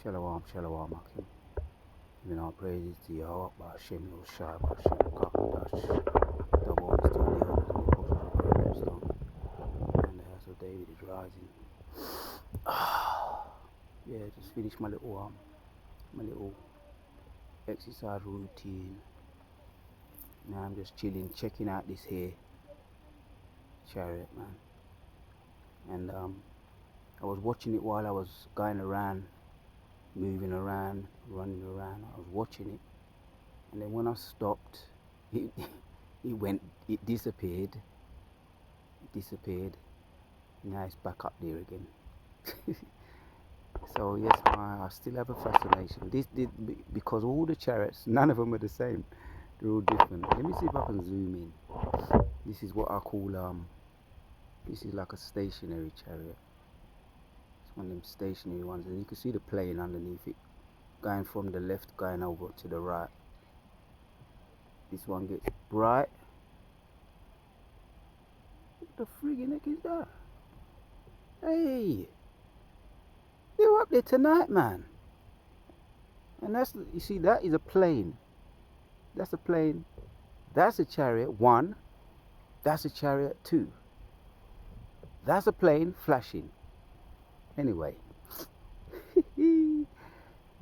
Shalom, shalom, Akim. Giving all praises to Yahweh, Ba'ashem, Yoshai, Ba'ashem, Kakadash. Double honors to all the elders and the apostles of Great Limestone. And the house of David is rising. Yeah, just finished my little exercise routine. Now I'm just chilling, checking out this here chariot, man. And I was watching it while I was going around, moving around, running around. I was watching it, and then when I stopped, it disappeared. Now it's back up there again. So yes, I still have a fascination. Because all the chariots, none of them are the same. They're all different. Let me see if I can zoom in. This is what I call this is like a stationary chariot. It's one of them stationary ones, and you can see the plane underneath it, going from the left, going over to the right. This one gets bright. What the friggin' heck is that? Hey, they're up there tonight, man. And you see, that is a plane. That's a plane. That's a chariot, 1. That's a chariot, 2. That's a plane flashing. Anyway.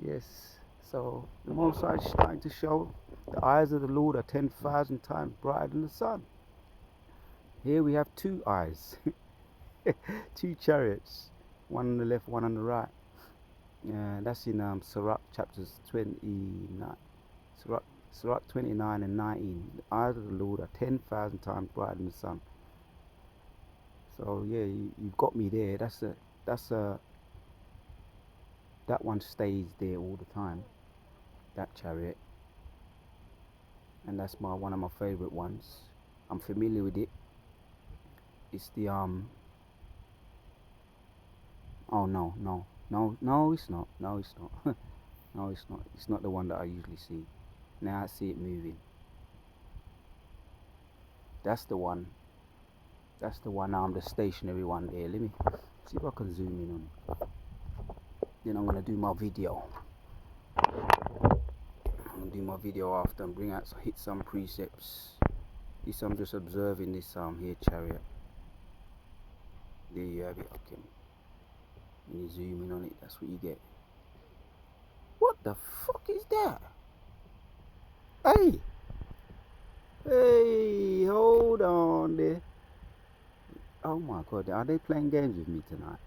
Yes. So the Most High is starting to show the eyes of the Lord are 10,000 times brighter than the sun. Here we have 2 eyes. 2 chariots. One on the left, one on the right. That's in Sirach chapters 29. Sirach 29 and 19. The eyes of the Lord are 10,000 times brighter than the sun. So yeah, you've got me there. That one stays there all the time. That chariot. And that's one of my favorite ones. I'm familiar with it. It's the oh no, it's not. No, it's not. No, it's not. It's not the one that I usually see. Now I see it moving. That's the one. That's the one. The stationary one there. Let me see if I can zoom in on it. Then I'm gonna do my video. I'm gonna do my video after and hit some precepts. This I'm just observing this here chariot. There you have it. Okay. When you zoom in on it, that's what you get. What the fuck is that? Hey, hold on there. Oh my God, are they playing games with me tonight?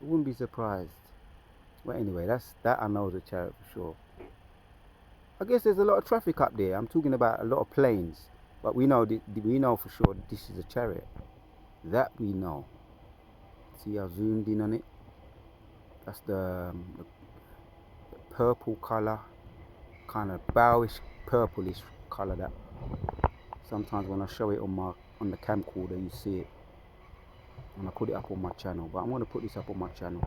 I wouldn't be surprised. Well, anyway, that I know is a chariot for sure. I guess there's a lot of traffic up there. I'm talking about a lot of planes, but we know for sure that this is a chariot. That we know. See, I zoomed in on it. That's the purple color, kind of bowish purplish color. That sometimes when I show it on the camcorder, you see it. And I put it up on my channel, but I'm going to put this up on my channel.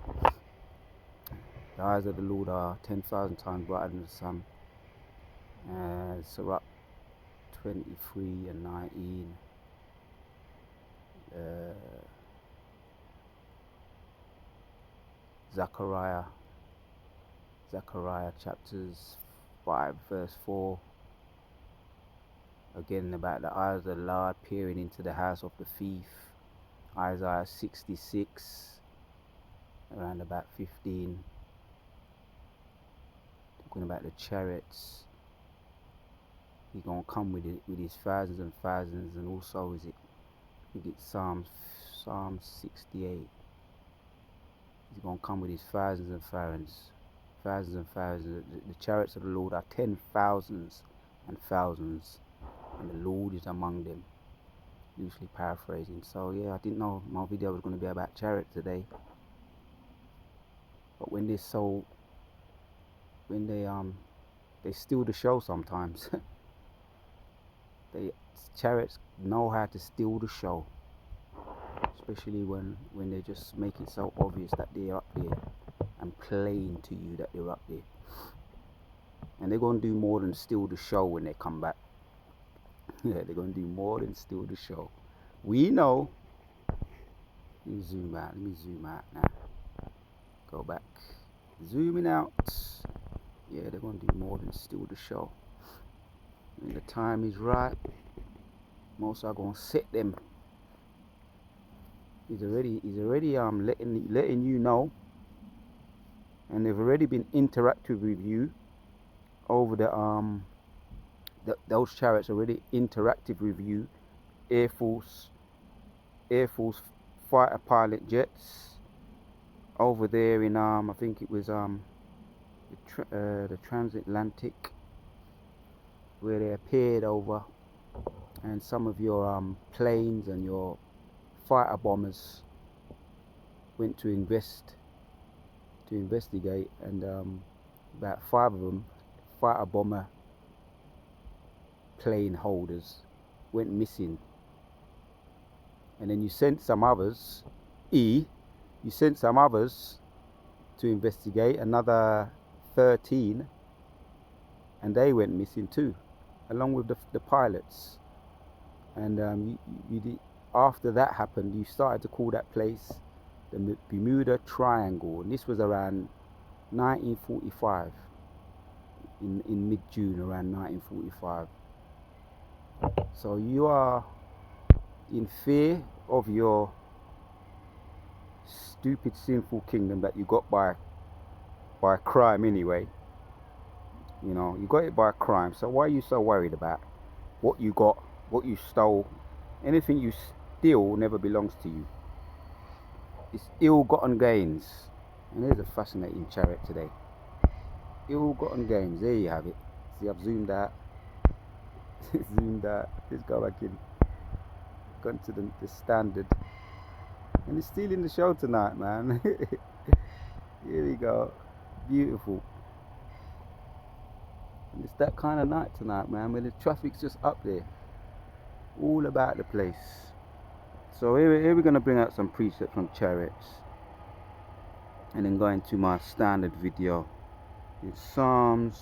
The eyes of the Lord are 10,000 times brighter than the sun. Sirach 23 and 19. Zechariah chapters 5 verse 4. Again about the eyes of the Lord peering into the house of the thief. Isaiah 66 around about 15. Talking about the chariots. He's gonna come with his thousands and thousands, and also I think it's Psalm 68. He's gonna come with his thousands and thousands. The chariots of the Lord are 10,000s and thousands, and the Lord is among them. Loosely paraphrasing. So yeah, I didn't know my video was going to be about chariots today. But when they steal the show sometimes. Chariots know how to steal the show, especially when they just make it so obvious that they're up there and plain to you that they're up there. And they're going to do more than steal the show when they come back. Yeah, they're going to do more than steal the show. We know. Let me zoom out now. Go back. Zooming out. Yeah, they're going to do more than steal the show. When the time is right, most are going to set them. He's already letting you know, and they've already been interactive with you over those chariots already interactive with you. Air Force fighter pilot jets over there in I think it was the transatlantic, where they appeared over, and some of your planes and your fighter bombers went to investigate, and about 5 of them fighter bomber plane holders went missing. And then you sent some others to investigate, another 13, and they went missing too, along with the pilots. And after that happened, you started to call that place the Bermuda Triangle, and this was around 1945, in mid-June, around 1945. So you are in fear of your stupid, sinful kingdom that you got by crime anyway. You know, you got it by crime. So why are you so worried about what you got, what you stole? Anything you steal never belongs to you. It's ill-gotten gains. And here's a fascinating chariot today. Ill-gotten gains. There you have it. See, I've zoomed out. Zoomed out. Let's go back in. Gone to the standard. And it's stealing the show tonight, man. Here we go. Beautiful. And it's that kind of night tonight, man, where the traffic's just up there. All about the place. So here we're going to bring out some precepts from chariots, and then go into my standard video. It's Psalms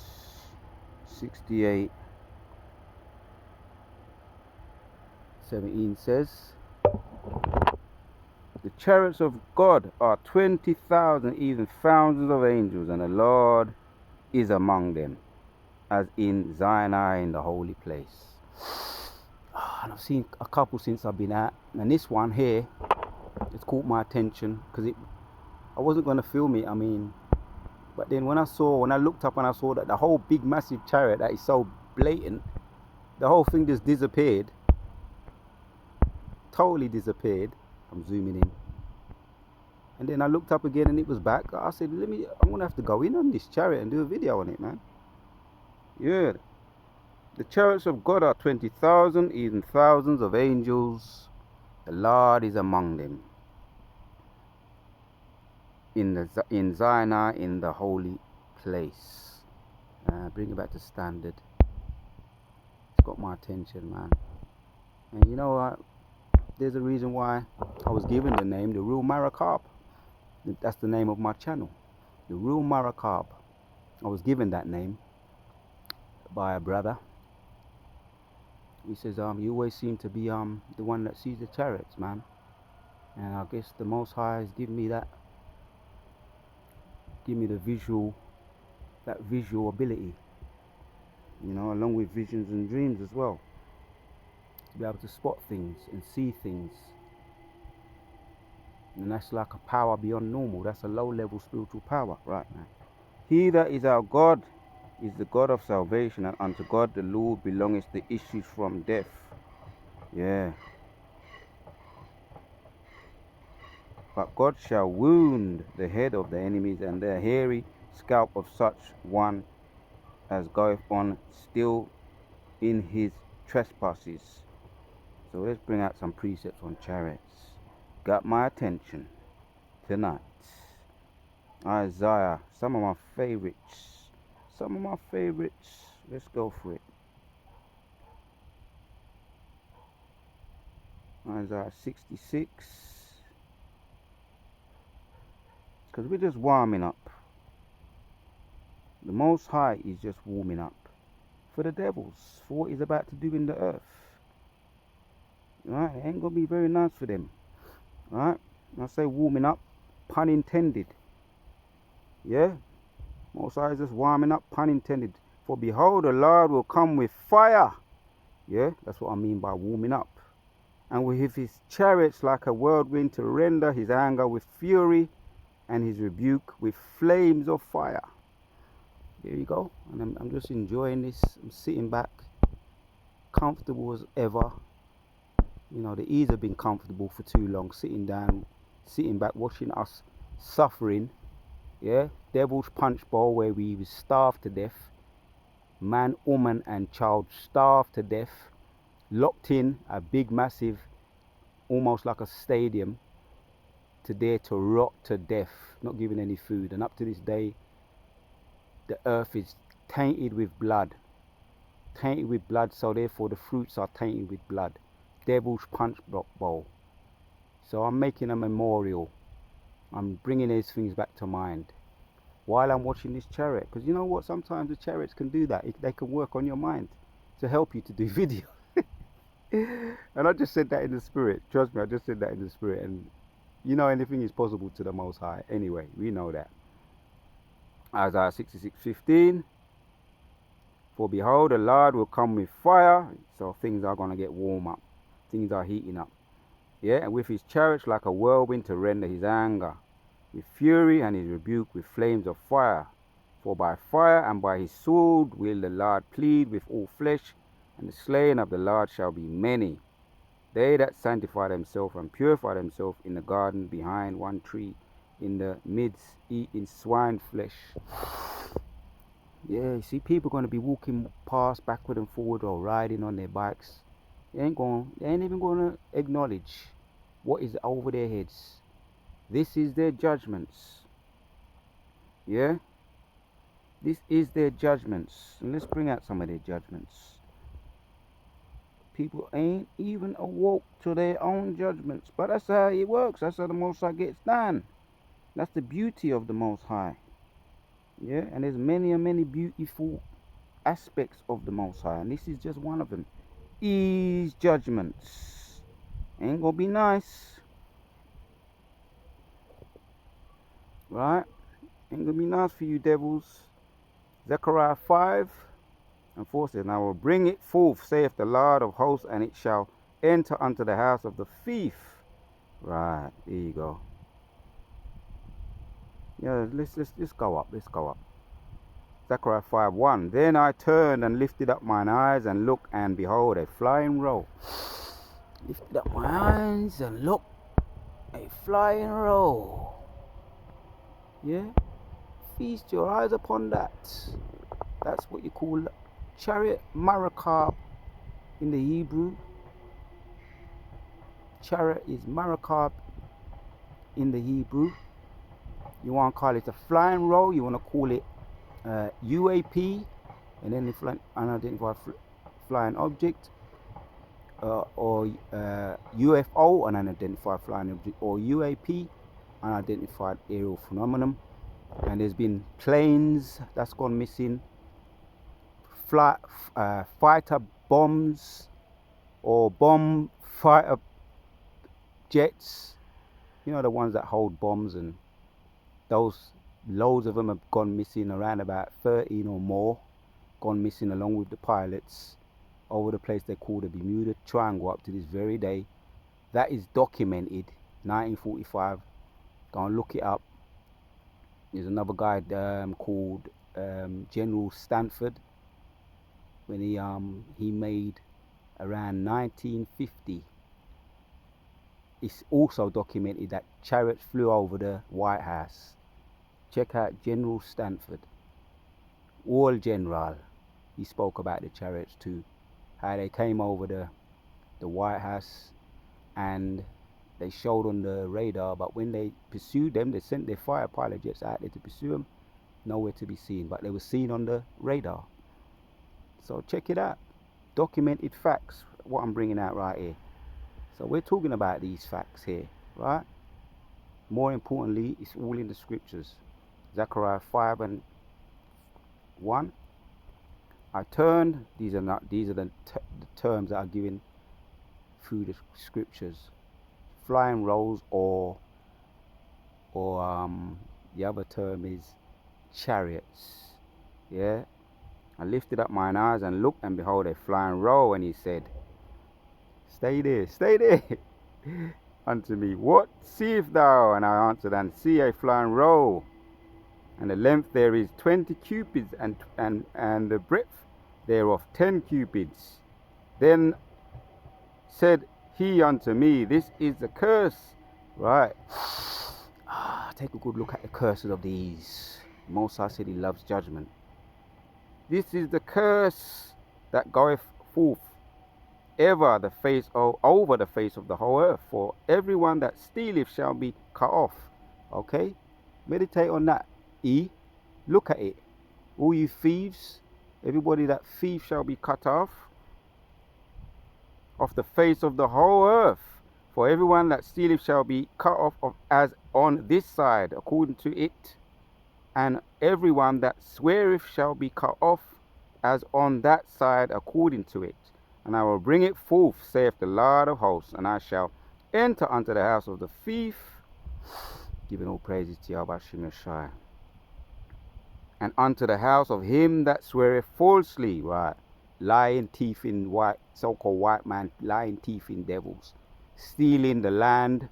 68:17 says, the chariots of God are 20,000, even thousands of angels, and the Lord is among them, as in Zion in the holy place. And I've seen a couple since I've been out, and this one here, it's caught my attention, because I wasn't going to film it, but then when I looked up and I saw that the whole big massive chariot that is so blatant, the whole thing just disappeared, totally disappeared. I'm zooming in, and then I looked up again and it was back. I said, I'm going to have to go in on this chariot and do a video on it, man. Yeah. The chariots of God are 20,000, even thousands of angels. The Lord is among them. In Zion, in the holy place. Bring it back to standard. It's got my attention, man. And you know what? There's a reason why I was given the name, the Real Maricarp. That's the name of my channel, the Real Maricarp. I was given that name by a brother. He says, you always seem to be the one that sees the chariots, man. And I guess the Most High has given me the visual ability, you know, along with visions and dreams as well, to be able to spot things and see things. And that's like a power beyond normal. That's a low-level spiritual power, right, man? He that is our God is the God of salvation, and unto God the Lord belongeth the issues from death. Yeah. But God shall wound the head of the enemies, and the hairy scalp of such one as goeth on still in his trespasses. So let's bring out some precepts on chariots. Got my attention tonight. Isaiah, some of my favorites. Let's go for it. Isaiah 66. Because we're just warming up. The Most High is just warming up for the devils, for what he's about to do in the earth. Right? It ain't going to be very nice for them. Right? I say warming up, pun intended. Yeah, Most High is just warming up, pun intended. For behold, the Lord will come with fire. Yeah, that's what I mean by warming up. And with his chariots like a whirlwind to render his anger with fury and his rebuke with flames of fire. There you go. And I'm just enjoying this. I'm sitting back, comfortable as ever. You know, the ears have been comfortable for too long, sitting down, sitting back, watching us suffering. Yeah, Devil's Punch Bowl, where we was starved to death. Man, woman, and child starved to death, locked in a big, massive, almost like a stadium, to there to rot to death, not given any food. And up to this day, the earth is tainted with blood. Tainted with blood, so therefore the fruits are tainted with blood. Devil's Punch Bowl. So I'm making a memorial. I'm bringing these things back to mind while I'm watching this chariot. Because you know what? Sometimes the chariots can do that. They can work on your mind to help you to do video. And I just said that in the spirit. Trust me, I just said that in the spirit. And you know, anything is possible to the Most High. Anyway, we know that. Isaiah 66:15. For behold, the Lord will come with fire. So things are going to get warm up. Things are heating up. Yeah, and with his chariots like a whirlwind to render his anger with fury and his rebuke with flames of fire. For by fire and by his sword will the Lord plead with all flesh, and the slain of the Lord shall be many. They that sanctify themselves and purify themselves in the garden behind one tree, in the midst eating swine flesh. Yeah, you see, people going to be walking past backward and forward or riding on their bikes. They ain't even going to acknowledge what is over their heads. This is their judgments. Yeah? This is their judgments. And let's bring out some of their judgments. People ain't even awoke to their own judgments. But that's how it works. That's how the Most High gets done. That's the beauty of the Most High. Yeah? And there's many and many beautiful aspects of the Most High. And this is just one of them. His judgments. Ain't gonna be nice. Right? Ain't gonna be nice for you devils. Zechariah 5:4 says, And I will bring it forth, saith the Lord of hosts, and it shall enter unto the house of the thief. Right, there you go. Yeah, let's go up. Let's go up. Zechariah 5:1. Then I turned and lifted up mine eyes and looked, and behold, a flying roll. Lifted up my eyes and looked, a flying roll. Yeah? Feast your eyes upon that. That's what you call chariot marakab in the Hebrew. Chariot is marakab in the Hebrew. You want to call it a flying roll, you want to call it UAP, and then the unidentified flying object, or UFO, an unidentified flying object, or UAP, unidentified aerial phenomenon. And there's been planes that's gone missing, fighter bombs or bomb fighter jets, you know, the ones that hold bombs, and those loads of them have gone missing, around about 13 or more gone missing along with the pilots over the place they call the Bermuda Triangle up to this very day. That is documented. 1945. Go and look it up. There's another guy called General Stanford, when he made around 1950. It's also documented that chariots flew over the White House. Check out General Stanford, War General. He spoke about the chariots too, how they came over the White House, and they showed on the radar, but when they pursued them, they sent their fighter pilot jets out there to pursue them, nowhere to be seen, but they were seen on the radar. So check it out. Documented facts, what I'm bringing out right here. So we're talking about these facts here, right? More importantly, it's all in the scriptures. Zechariah 5:1. I turned. These are the terms that are given through the scriptures. Flying rolls, or the other term is chariots. Yeah. I lifted up mine eyes and looked, and behold, a flying roll. And he said, stay there unto me. What seest thou? And I answered, and see a flying roll, and the length there is 20 cubits, and the breadth thereof 10 cubits. Then said he unto me, this is the curse. Right. Take a good look at the curses of these. Most High said he loves judgment. This is the curse that goeth forth ever the face over the face of the whole earth. For everyone that stealeth shall be cut off. Okay? Meditate on that. Look at it. All you thieves, everybody that thief shall be cut off the face of the whole earth. For everyone that stealeth shall be cut off as on this side, according to it. And everyone that sweareth shall be cut off as on that side, according to it. And I will bring it forth, saith the Lord of hosts, and I shall enter unto the house of the thief, giving all praises to Yahweh Shem Yeshai, and unto the house of him that sweareth falsely, right? Lying teeth in white, so-called white man, lying teeth in devils, stealing the land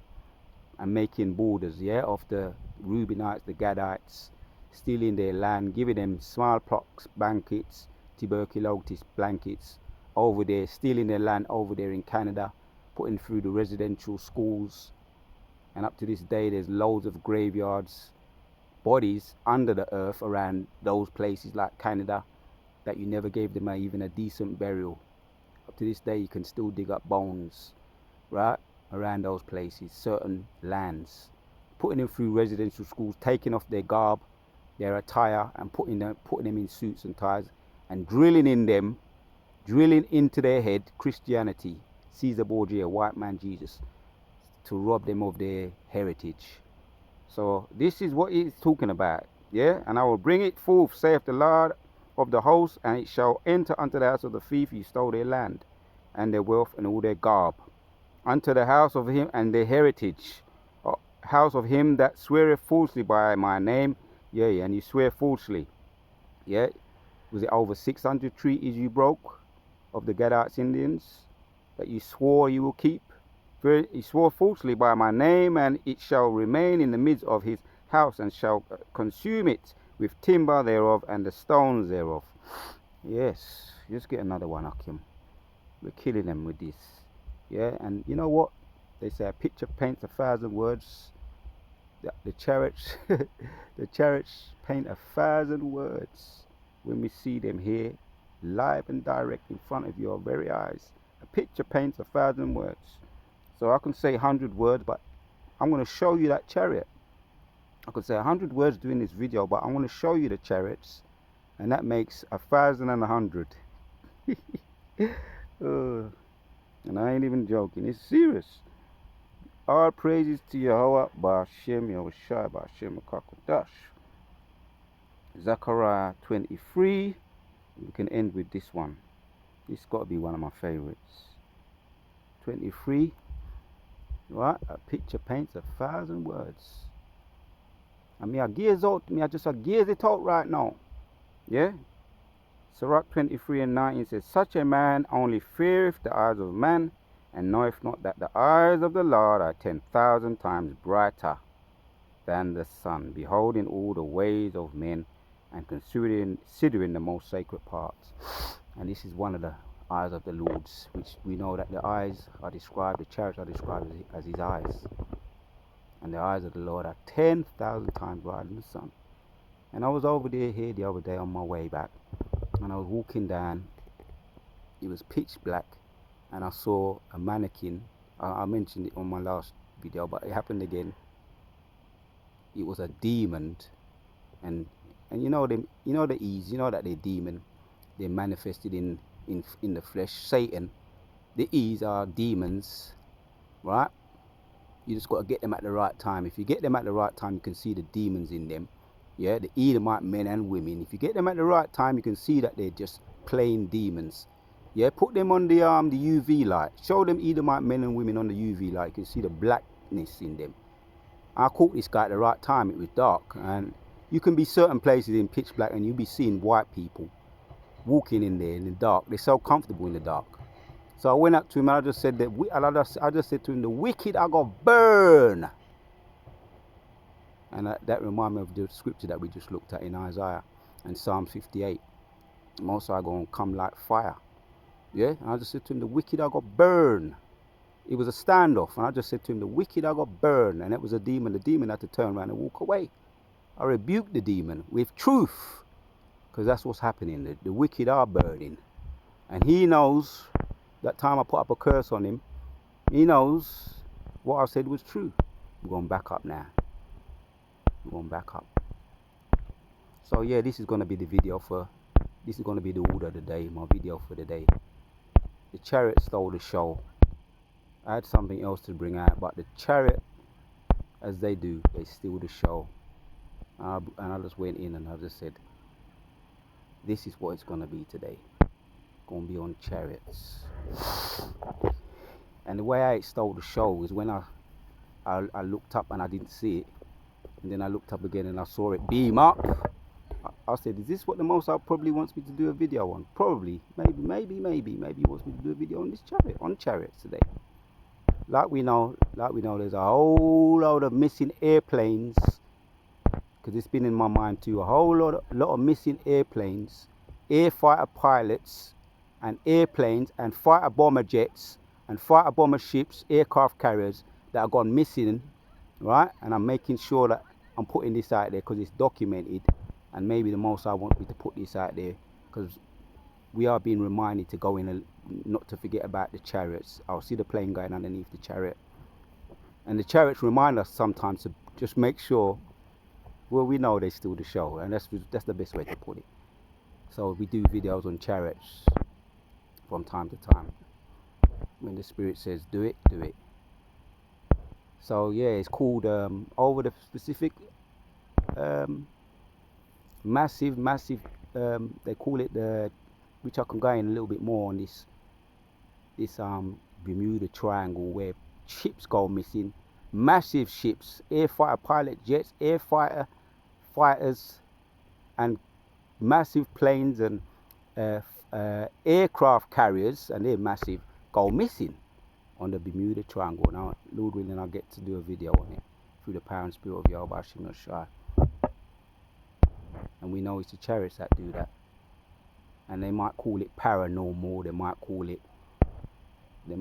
and making borders, yeah, of the Reubenites, the Gadites, stealing their land, giving them smallpox blankets, tuberculosis blankets over there, stealing their land over there in Canada, putting through the residential schools. And up to this day, there's loads of graveyards, bodies under the earth around those places like Canada that you never gave them even a decent burial. Up to this day, you can still dig up bones, right, around those places, certain lands, putting them through residential schools, taking off their garb, their attire, and putting them in suits and ties, and drilling into their head Christianity, Caesar Borgia, white man Jesus, to rob them of their heritage. So this is what he's talking about, yeah. And I will bring it forth, saith the Lord of the hosts, and it shall enter unto the house of the thief who stole their land and their wealth and all their garb, unto the house of him and their heritage, house of him that sweareth falsely by my name. Yeah, and you swear falsely. Yeah, was it over 600 treaties you broke of the Gadites Indians that you swore you will keep? For he swore falsely by my name, and it shall remain in the midst of his house, and shall consume it with timber thereof and the stones thereof. Yes, just get another one, Akim. We're killing them with this. Yeah, and you know what? They say a picture paints 1,000 words. The chariots, the chariots paint 1,000 words when we see them here, live and direct in front of your very eyes. A picture paints 1,000 words. So I can say 100 words, but I'm going to show you that chariot. I could say 100 words during this video, but I'm going to show you the chariots, and that makes 1,100. And I ain't even joking. It's serious. All praises to Yahweh, Ba'ashem Yahushai, Ba'ashem Akakodash. Zechariah 23. We can end with this one. This got to be one of my favorites. 23. Right? A picture paints 1,000 words. And I just gears it out right now. Yeah? Sirach 23 and 19 says, such a man only feareth the eyes of man, and knoweth not that the eyes of the Lord are 10,000 times brighter than the sun, beholding all the ways of men, and considering the most sacred parts. And this is one of the eyes of the Lord's, which we know that the eyes are described, the chariots are described as his eyes. And the eyes of the Lord are 10,000 times brighter than the sun. And I was over here the other day on my way back, and I was walking down. It was pitch black, and I saw a mannequin. I mentioned it on my last video, but it happened again. It was a demon, and you know them, you know the E's, you know that they're demon. They're manifested in the flesh. Satan, the E's are demons, right? You just got to get them at the right time. If you get them at the right time, you can see the demons in them. Yeah, the Edomite men and women. If you get them at the right time, you can see that they're just plain demons. Yeah, put them on the UV light. Show them Edomite men and women on the UV light. You can see the blackness in them. I caught this guy at the right time. It was dark, and You can be certain places in pitch black and you'll be seeing white people walking in there in the dark. They're so comfortable in the dark. So I went up to him and I just said that I just said to him, the wicked are gonna burn. And that reminded me of the scripture that we just looked at in Isaiah and Psalm 58. Most are gonna come like fire. Yeah, and I just said to him, the wicked are gonna burn. It was a standoff, and I just said to him, the wicked are gonna burn. And it was a demon. The demon had to turn around and walk away. I rebuked the demon with truth, because that's what's happening. The wicked are burning. And he knows, that time I put up a curse on him, he knows what I said was true. We're going back up now. We're going back up. So yeah, this is going to be the video this is going to be the order of the day, my video for the day. The chariot stole the show. I had something else to bring out, but the chariot, as they do, they steal the show. And I just went in and I just said, this is what it's going to be today. Going to be on chariots. And the way I stole the show is when I looked up and I didn't see it. And then I looked up again and I saw it beam up. I said, is this what the Most High probably wants me to do a video on? Probably. Maybe he wants me to do a video on this chariot, on chariots today. Like we know, there's a whole load of missing airplanes, because it's been in my mind too. A whole lot of missing airplanes, air fighter pilots, and airplanes, and fighter bomber jets, and fighter bomber ships, aircraft carriers that have gone missing, right? And I'm making sure that I'm putting this out there because it's documented, and maybe the Most High wants me to put this out there because we are being reminded to go in and not to forget about the chariots. I'll see the plane going underneath the chariot. And the chariots remind us sometimes to just make sure, well, we know they steal the show, and that's the best way to put it. So we do videos on chariots from time to time. When the Spirit says do it, do it. So yeah, it's called over the specific massive they call it the, which I can go in a little bit more on this Bermuda Triangle, where ships go missing, massive ships, air fighter pilot jets, air fighters, and massive planes and aircraft carriers, and they're massive, go missing on the Bermuda Triangle. Now, Lord willing, I'll get to do a video on it through the power and spirit of Yahweh Shai. And we know it's the chariots that do that. And they might call it paranormal, they might call it the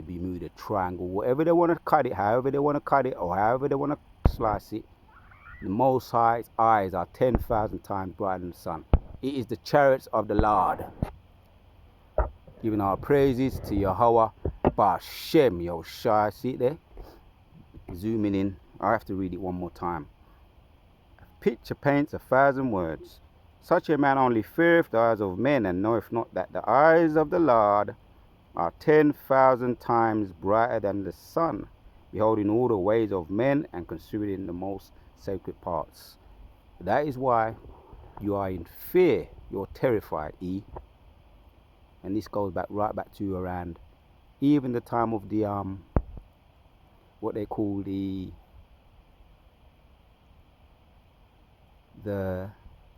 Bermuda Triangle, whatever they want to cut it, however they want to cut it, or however they want to slice it. The Most High's eyes are 10,000 times brighter than the sun. It is the chariots of the Lord. Giving our praises to Yahweh Ba'Shem Yoshai. See it there? Zooming in. I have to read it one more time. A picture paints 1,000 words. Such a man only feareth the eyes of men, and knoweth not that the eyes of the Lord are 10,000 times brighter than the sun, beholding all the ways of men and considering the most sacred parts. That is why you are in fear. You're terrified, and this goes back right back to around even the time of the what they call the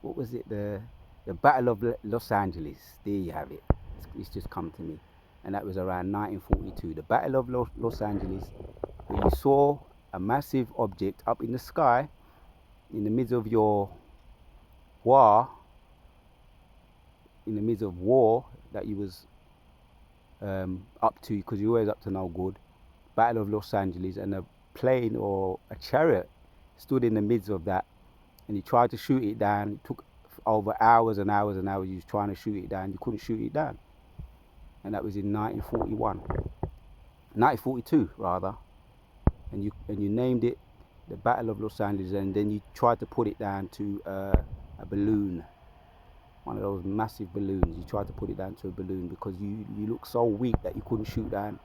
what was it, the Battle of Los Angeles. There you have it. It's just come to me. And that was around 1942. The Battle of Los Angeles, where you saw a massive object up in the sky in the midst of your war, that you was up to, because you always up to no good. Battle of Los Angeles, and a plane or a chariot stood in the midst of that, and you tried to shoot it down. It took over hours and hours and hours. You was trying to shoot it down, you couldn't shoot it down. And that was in 1942 rather, and you named it the Battle of Los Angeles, and then you tried to put it down to a balloon, one of those massive balloons. You tried to put it down to a balloon because you looked so weak that you couldn't shoot down.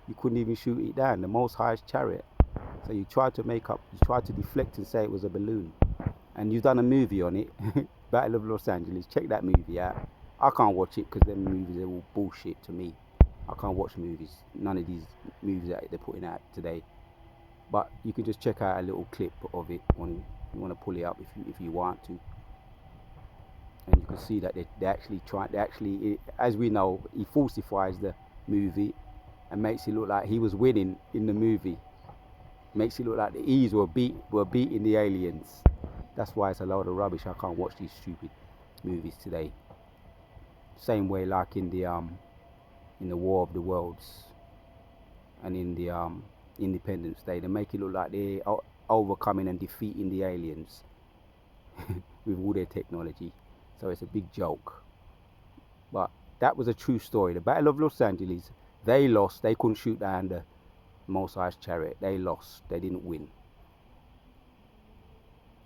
You couldn't even shoot it down, the Most High's chariot. So you tried to deflect and say it was a balloon. And you've done a movie on it, Battle of Los Angeles. Check that movie out. I can't watch it because them movies are all bullshit to me. I can't watch movies, none of these movies that they're putting out today. But you can just check out a little clip of it on You want to pull it up if you want to, and you can see that they actually try. They actually, as we know, he falsifies the movie and makes it look like he was winning in the movie. Makes it look like the E's were beating the aliens. That's why it's a load of rubbish. I can't watch these stupid movies today. Same way like in the War of the Worlds and in the Independence Day, they make it look like they're overcoming and defeating the aliens with all their technology. So it's a big joke. But that was a true story. The Battle of Los Angeles, they lost. They couldn't shoot down the Most High's chariot. They lost. They didn't win.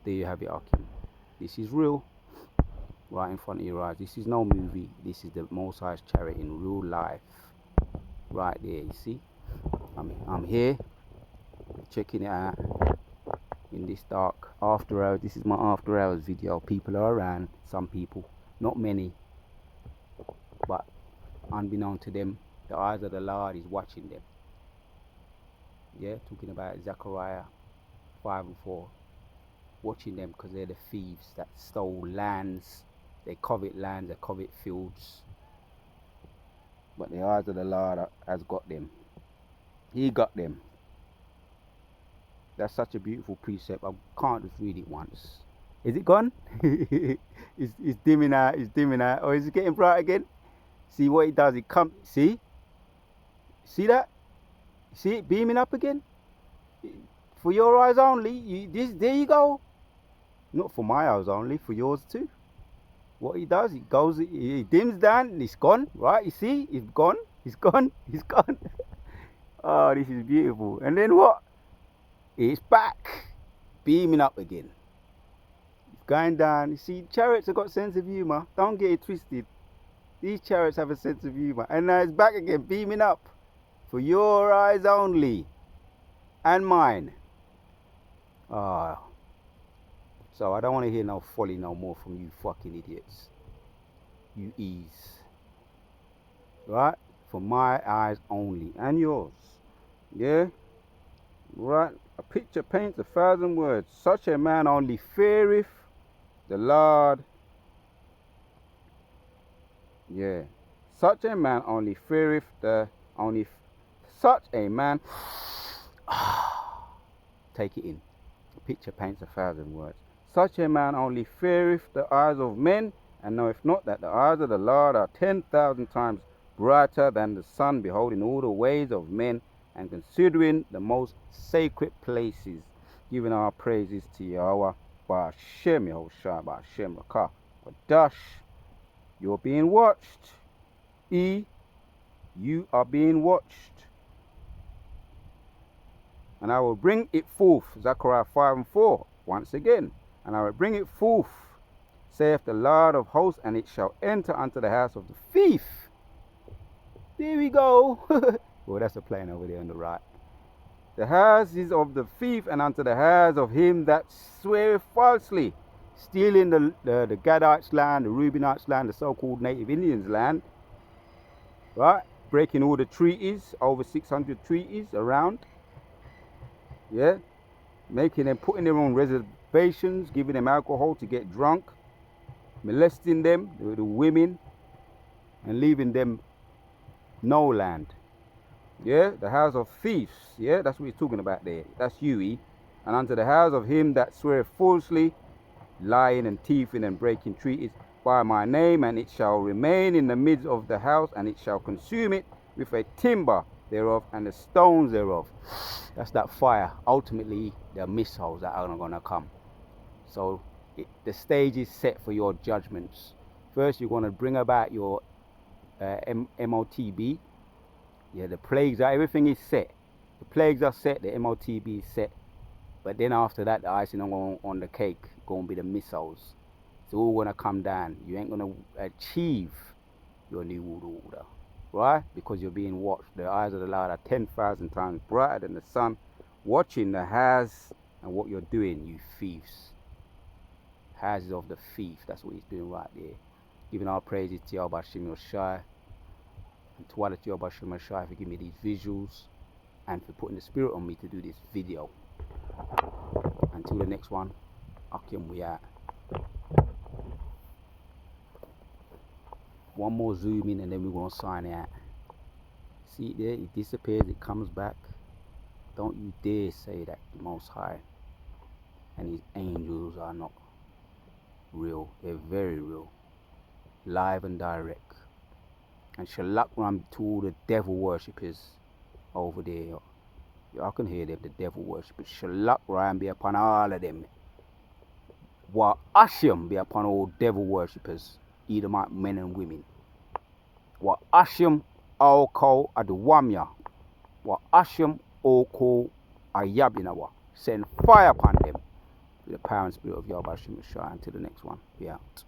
There you have it, Akim. This is real. Right in front of your eyes. This is no movie. This is the Most High's chariot in real life. Right there, you see. I'm here, checking it out in this dark after hours. This is my after hours video. People are around. Some people, not many, but unbeknown to them, the eyes of the Lord is watching them. Yeah, talking about Zechariah 5:4, watching them because they're the thieves that stole lands. They covet lands, they covet fields. But the eyes of the Lord has got them. He got them. That's such a beautiful precept. I can't just read it once. Is it gone? It's dimming out, it's dimming out. Or is it getting bright again? See what it does? It comes, see that? See it beaming up again? For your eyes only. There you go. Not for my eyes only, for yours too. What he does, it goes, it dims down and it's gone, right? You see, it's gone, it's gone, it's gone. Oh, this is beautiful. And then what? It's back, beaming up again. It's going down. You see, chariots have got sense of humor. Don't get it twisted. These chariots have a sense of humor. And now it's back again, beaming up. For your eyes only. And mine. Ah. So I don't want to hear no folly no more from you fucking idiots. You E's. Right? For my eyes only. And yours. Yeah? Right? A picture paints 1,000 words. Such a man only feareth the Lord. Yeah. Such a man only feareth such a man. Take it in. A picture paints 1,000 words. Such a man only feareth the eyes of men, and knoweth not that the eyes of the Lord are 10,000 times brighter than the sun, beholding all the ways of men, and considering the most sacred places, giving our praises to Yahweh, Ba'ashem Yehoshua, Ba'ashem Rakah, Dash. You're being watched. You are being watched. And I will bring it forth, Zechariah 5:4, once again. And I will bring it forth, saith the Lord of hosts, and it shall enter unto the house of the thief. There we go. Well, that's a plane over there on the right. The houses of the thief, and unto the house of him that sweareth falsely, stealing the Gadites' land, the Reubenites' land, the so-called native Indians' land, right? Breaking all the treaties, over 600 treaties around, yeah? Making them, putting them on reservations, giving them alcohol to get drunk, molesting them, the women, and leaving them no land. Yeah, the house of thieves. Yeah, that's what he's talking about there. That's you. And unto the house of him that sweareth falsely, lying and thieving and breaking treaties by my name, and it shall remain in the midst of the house, and it shall consume it with a timber thereof and the stones thereof. That's that fire. Ultimately, the missiles that are going to come. So the stage is set for your judgments. First, you're going to bring about your MOTB. Yeah, the plagues are, everything is set. The plagues are set, the MOTB is set. But then after that, the icing on the cake going to be the missiles. It's all going to come down. You ain't going to achieve your new world order. Right? Because you're being watched. The eyes of the Lord are 10,000 times brighter than the sun, watching the has and what you're doing, you thieves. Houses of the thief. That's what he's doing right there. Giving our praises to Yahweh Shem Yoshai. And to Allah Yahweh Shem Yoshai for giving me these visuals and for putting the spirit on me to do this video. Until the next one, Akim, we out. One more zoom in and then we're going to sign out. See there, it disappears, it comes back. Don't you dare say that the Most High and his angels are not real. They're very real, live and direct. And Shalak Ram to all the devil worshippers over there. I can hear them, the devil worshippers. Shalak Ram be upon all of them. Wa Ashim be upon all devil worshippers, Edomite men and women. Wa Ashim all call Adwamya. Wa Ashim all call Ayabinawa. Send fire upon them. The power and spirit of Yahweh Shemashah. Until the next one. Be out.